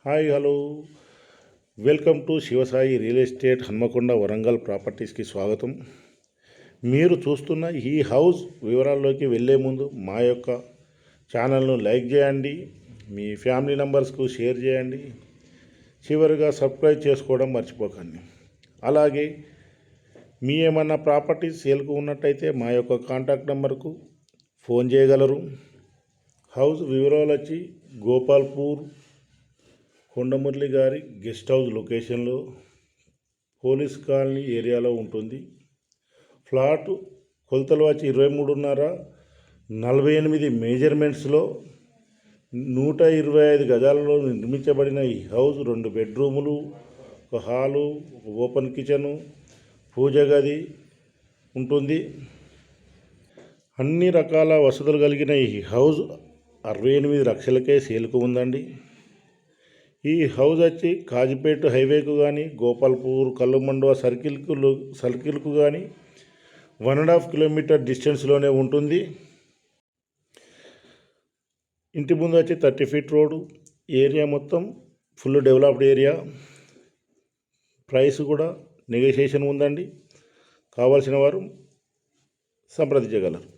Hi hello welcome to Shivasai real estate Hanamkonda Warangal ప్రాపర్టీస్కి స్వాగతం. మీరు చూస్తున్న ఈ హౌస్ వివరాల్లోకి వెళ్ళే ముందు మా యొక్క ఛానల్ను లైక్ చేయండి, మీ ఫ్యామిలీ మెంబర్స్కు షేర్ చేయండి, చివరిగా సబ్స్క్రైబ్ చేసుకోవడం మర్చిపోకండి. అలాగే మీ ఏమన్నా ప్రాపర్టీస్ సేల్కు ఉన్నట్టయితే మా యొక్క కాంటాక్ట్ నెంబర్కు ఫోన్ చేయగలరు. హౌస్ వివరాలు వచ్చి గోపాల్పూర్ కొండమురళి గారి గెస్ట్ హౌస్ లొకేషన్లో పోలీస్ కాలనీ ఏరియాలో ఉంటుంది. ఫ్లాట్ కొలతలు వచ్చి 23.5 మెజర్మెంట్స్లో 125 గజాలలో నిర్మించబడిన ఈ హౌస్ 2 బెడ్రూములు, ఒక హాలు, ఒక ఓపెన్ కిచెను, పూజ గది ఉంటుంది. అన్ని రకాల వసతులు కలిగిన ఈ హౌస్ 68 లక్షలకే సేల్కు ఉందండి. ఈ హౌస్ వచ్చి కాజిపేట హైవేకు కానీ గోపాల్పూర్ కల్లుమండవ సర్కిల్కు కానీ 1.5 కిలోమీటర్ డిస్టెన్స్లోనే ఉంటుంది. ఇంటి ముందు వచ్చి 30 ఫీట్ రోడ్డు, ఏరియా మొత్తం ఫుల్ డెవలప్డ్ ఏరియా. ప్రైస్ కూడా నెగోషియేషన్ ఉందండి. కావాల్సిన వారు సంప్రదించగలరు.